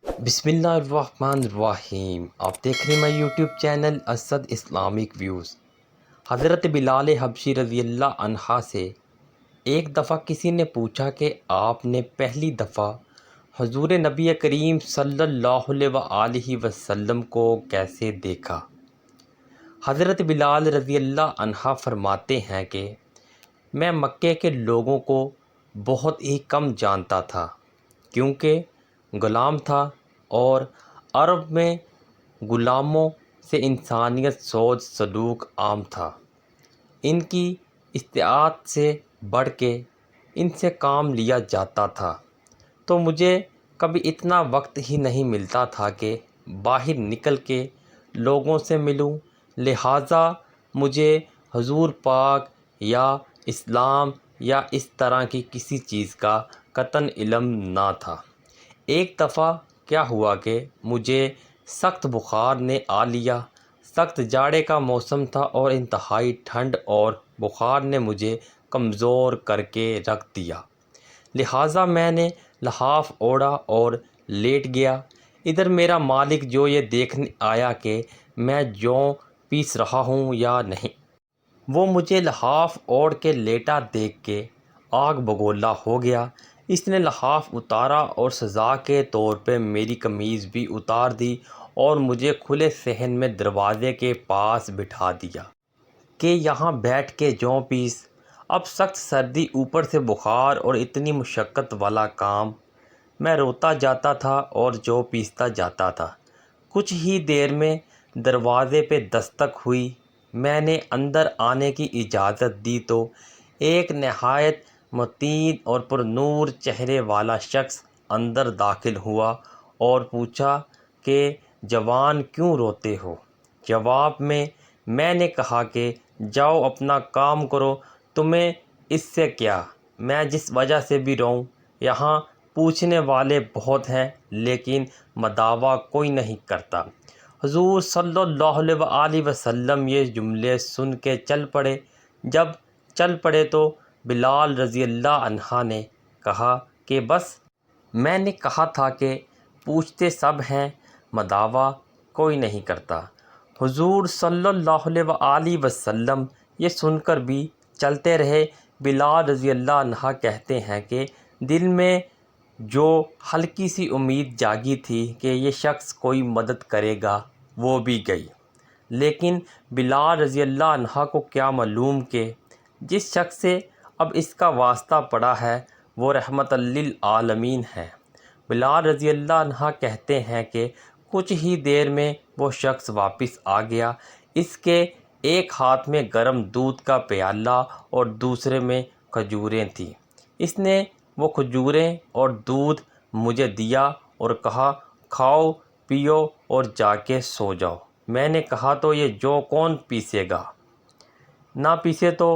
بسم اللہ الرحمن الرحیم۔ آپ دیکھ رہے ہیں میں YouTube channel Asad Islamic views. Hazrat Bilal حبشی رضی اللہ عنہ سے ایک دفعہ کسی نے پوچھا کہ آپ نے پہلی دفعہ حضور نبی کریم صلی اللہ علیہ وآلہ وسلم کو کیسے دیکھا؟ حضرت بلال رضی اللہ عنہ فرماتے ہیں کہ میں مکے کے لوگوں کو بہت ہی کم جانتا تھا، کیونکہ غلام تھا اور عرب میں غلاموں سے انسانیت سوچ سلوک عام تھا۔ ان کی اطاعت سے بڑھ کے ان سے کام لیا جاتا تھا، تو مجھے کبھی اتنا وقت ہی نہیں ملتا تھا کہ باہر نکل کے لوگوں سے ملوں، لہٰذا مجھے حضور پاک یا اسلام یا اس طرح کی کسی چیز کا قطعاً علم نہ تھا۔ ایک دفعہ کیا ہوا کہ مجھے سخت بخار نے آ لیا۔ سخت جاڑے کا موسم تھا اور انتہائی ٹھنڈ اور بخار نے مجھے کمزور کر کے رکھ دیا، لہٰذا میں نے لحاف اوڑھا اور لیٹ گیا۔ ادھر میرا مالک جو یہ دیکھنے آیا کہ میں جوں پیس رہا ہوں یا نہیں، وہ مجھے لحاف اوڑھ کے لیٹا دیکھ کے آگ بگولا ہو گیا۔ اس نے لحاف اتارا اور سزا کے طور پہ میری قمیض بھی اتار دی اور مجھے کھلے صحن میں دروازے کے پاس بٹھا دیا کہ یہاں بیٹھ کے جوں پیس۔ اب سخت سردی، اوپر سے بخار اور اتنی مشقت والا کام، میں روتا جاتا تھا اور جو پیستا جاتا تھا۔ کچھ ہی دیر میں دروازے پہ دستک ہوئی۔ میں نے اندر آنے کی اجازت دی تو ایک نہایت متین اور پرنور چہرے والا شخص اندر داخل ہوا اور پوچھا کہ جوان کیوں روتے ہو؟ جواب میں نے کہا کہ جاؤ اپنا کام کرو، تمہیں اس سے کیا؟ میں جس وجہ سے بھی رہوں، یہاں پوچھنے والے بہت ہیں لیکن مداوا کوئی نہیں کرتا۔ حضور صلی اللہ علیہ وآلہ وسلم یہ جملے سن کے چل پڑے۔ جب چل پڑے تو بلال رضی اللہ عنہ نے کہا کہ بس، میں نے کہا تھا کہ پوچھتے سب ہیں، مداوا کوئی نہیں کرتا۔ حضور صلی اللہ علیہ وآلہ وسلم یہ سن کر بھی چلتے رہے۔ بلال رضی اللہ عنہ کہتے ہیں کہ دل میں جو ہلکی سی امید جاگی تھی کہ یہ شخص کوئی مدد کرے گا، وہ بھی گئی، لیکن بلال رضی اللہ عنہ کو کیا معلوم کہ جس شخص سے اب اس کا واسطہ پڑا ہے وہ رحمت للعالمین ہے۔ بلال رضی اللہ عنہ کہتے ہیں کہ کچھ ہی دیر میں وہ شخص واپس آ گیا۔ اس کے ایک ہاتھ میں گرم دودھ کا پیالہ اور دوسرے میں کھجوریں تھیں۔ اس نے وہ کھجوریں اور دودھ مجھے دیا اور کہا کھاؤ پیو اور جا کے سو جاؤ۔ میں نے کہا تو یہ جو کون پیسے گا؟ نہ پیسے تو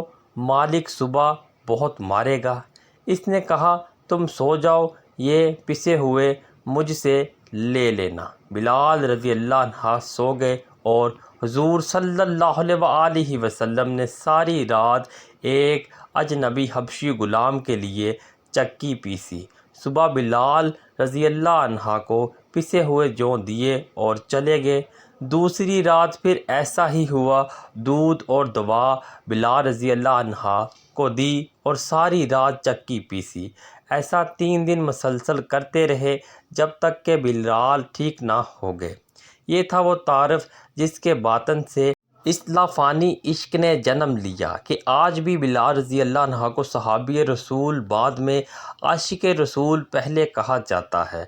مالک صبح بہت مارے گا۔ اس نے کہا تم سو جاؤ، یہ پسے ہوئے مجھ سے لے لینا۔ بلال رضی اللہ عنہ سو گئے اور حضور صلی اللہ علیہ وآلہ وسلم نے ساری رات ایک اجنبی حبشی غلام کے لیے چکی پیسی۔ صبح بلال رضی اللہ عنہ کو پسے ہوئے جوں دیے اور چلے گئے۔ دوسری رات پھر ایسا ہی ہوا، دودھ اور دوا بلال رضی اللہ عنہ کو دی اور ساری رات چکی پیسی۔ ایسا 3 دن مسلسل کرتے رہے جب تک کہ بلال ٹھیک نہ ہو گئے۔ یہ تھا وہ تعارف جس کے باطن سے اصطلاح فانی عشق نے جنم لیا کہ آج بھی بلال رضی اللہ عنہ کو صحابی رسول، بعد میں عاشق رسول پہلے کہا جاتا ہے۔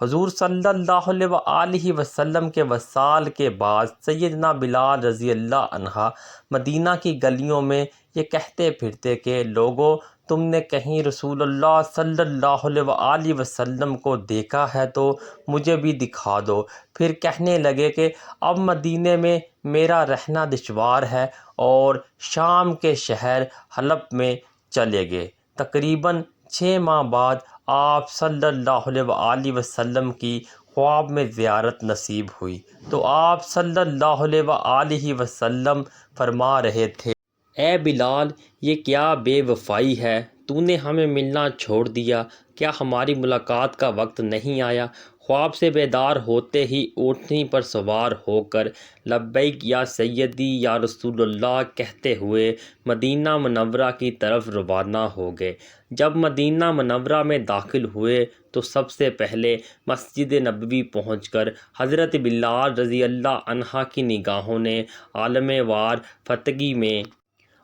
حضور صلی اللہ علیہ وآلہ وسلم کے وصال کے بعد سیدنا بلال رضی اللہ عنہ مدینہ کی گلیوں میں یہ کہتے پھرتے کہ لوگو، تم نے کہیں رسول اللہ صلی اللہ علیہ وآلہ وسلم کو دیکھا ہے تو مجھے بھی دکھا دو۔ پھر کہنے لگے کہ اب مدینے میں میرا رہنا دشوار ہے اور شام کے شہر حلب میں چلے گئے۔ تقریباً 6 ماہ بعد آپ صلی اللہ علیہ وآلہ وسلم کی خواب میں زیارت نصیب ہوئی تو آپ صلی اللہ علیہ وآلہ وسلم فرما رہے تھے، اے بلال، یہ کیا بے وفائی ہے؟ تو نے ہمیں ملنا چھوڑ دیا، کیا ہماری ملاقات کا وقت نہیں آیا؟ خواب سے بیدار ہوتے ہی اونٹنی پر سوار ہو کر لبیک یا سیدی یا رسول اللہ کہتے ہوئے مدینہ منورہ کی طرف روانہ ہو گئے۔ جب مدینہ منورہ میں داخل ہوئے تو سب سے پہلے مسجد نبوی پہنچ کر حضرت بلال رضی اللہ عنہ کی نگاہوں نے عالم وار فتگی میں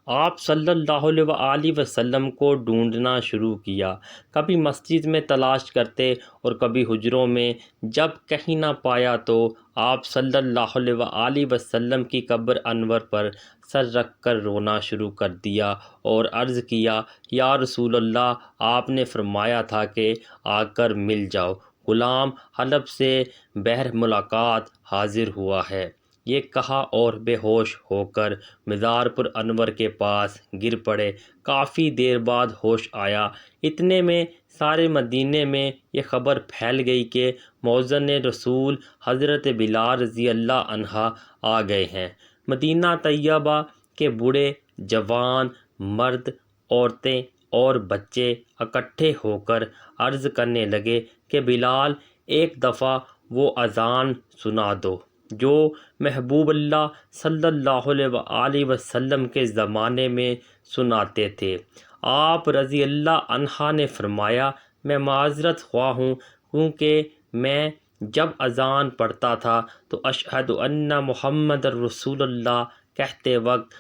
آپ صلی اللہ علیہ وآلہ وسلم کو ڈھونڈنا شروع کیا۔ کبھی مسجد میں تلاش کرتے اور کبھی حجروں میں۔ جب کہیں نہ پایا تو آپ صلی اللہ علیہ وآلہ وسلم کی قبر انور پر سر رکھ کر رونا شروع کر دیا اور عرض کیا، یا رسول اللہ، آپ نے فرمایا تھا کہ آ کر مل جاؤ، غلام حلب سے بہر ملاقات حاضر ہوا ہے۔ یہ کہا اور بے ہوش ہو کر مزار پر انور کے پاس گر پڑے۔ کافی دیر بعد ہوش آیا۔ اتنے میں سارے مدینے میں یہ خبر پھیل گئی کہ مؤذن رسول حضرت بلال رضی اللہ عنہ آ گئے ہیں۔ مدینہ طیبہ کے بوڑھے، جوان، مرد، عورتیں اور بچے اکٹھے ہو کر عرض کرنے لگے کہ بلال، ایک دفعہ وہ اذان سنا دو جو محبوب اللہ صلی اللہ علیہ وآلہ وسلم کے زمانے میں سناتے تھے۔ آپ رضی اللہ عنہ نے فرمایا، میں معذرت خواہ ہوں، کیونکہ میں جب اذان پڑھتا تھا تو اشہد ان محمد رسول اللہ کہتے وقت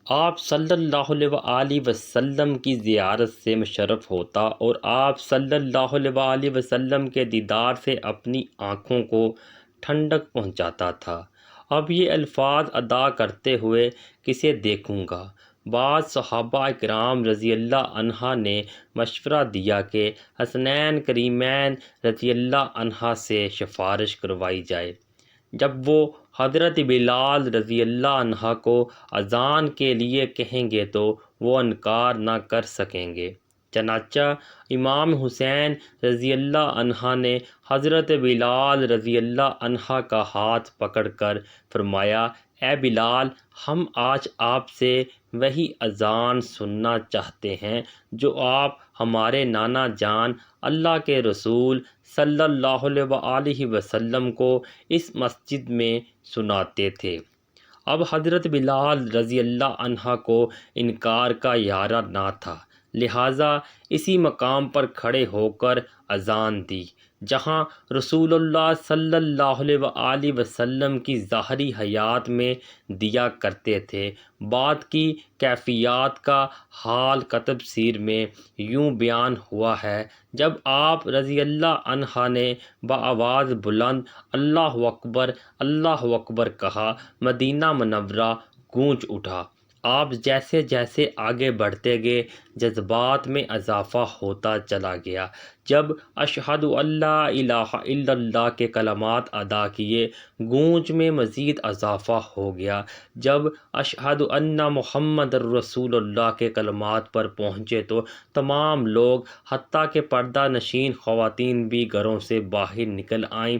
آپ صلی اللہ علیہ وآلہ وسلم کی زیارت سے مشرف ہوتا اور آپ صلی اللہ علیہ وآلہ وسلم کے دیدار سے اپنی آنکھوں کو ٹھنڈک پہنچاتا تھا۔ اب یہ الفاظ ادا کرتے ہوئے کسے دیکھوں گا؟ بعض صحابہ اکرام رضی اللہ عنہ نے مشورہ دیا کہ حسنین کریمین رضی اللہ عنہ سے سفارش کروائی جائے۔ جب وہ حضرت بلال رضی اللہ عنہ کو اذان کے لیے کہیں گے تو وہ انکار نہ کر سکیں گے۔ چنانچہ امام حسین رضی اللہ عنہ نے حضرت بلال رضی اللہ عنہ کا ہاتھ پکڑ کر فرمایا، اے بلال، ہم آج آپ سے وہی اذان سننا چاہتے ہیں جو آپ ہمارے نانا جان اللہ کے رسول صلی اللہ علیہ وآلہ وسلم کو اس مسجد میں سناتے تھے۔ اب حضرت بلال رضی اللہ عنہ کو انکار کا یارہ نہ تھا، لہٰذا اسی مقام پر کھڑے ہو کر اذان دی جہاں رسول اللہ صلی اللہ علیہ وآلہ وسلم کی ظاہری حیات میں دیا کرتے تھے۔ بات کی کیفیات کا حال کتب سیر میں یوں بیان ہوا ہے، جب آپ رضی اللہ عنہ نے بآواز بلند اللہ اکبر کہا، مدینہ منورہ گونج اٹھا۔ آپ جیسے جیسے آگے بڑھتے گئے جذبات میں اضافہ ہوتا چلا گیا۔ جب اشہد ان لا الہ الا اللہ کے کلمات ادا کیے، گونج میں مزید اضافہ ہو گیا۔ جب اشہد ان محمد رسول اللہ کے کلمات پر پہنچے تو تمام لوگ حتیٰ کہ پردہ نشین خواتین بھی گھروں سے باہر نکل آئیں۔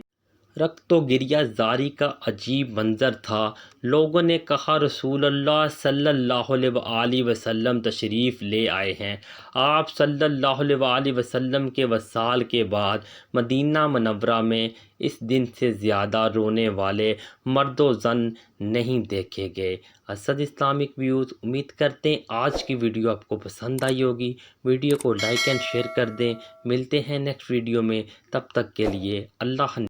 رقص و گریہ زاری کا عجیب منظر تھا۔ لوگوں نے کہا، رسول اللہ صلی اللہ علیہ وآلہ وسلم تشریف لے آئے ہیں۔ آپ صلی اللہ علیہ وآلہ وسلم کے وصال کے بعد مدینہ منورہ میں اس دن سے زیادہ رونے والے مرد و زن نہیں دیکھے گئے۔ اسد اسلامک ویوز، امید کرتے ہیں آج کی ویڈیو آپ کو پسند آئی ہوگی۔ ویڈیو کو لائک اینڈ شیئر کر دیں۔ ملتے ہیں نیکسٹ ویڈیو میں، تب تک کے لیے اللہ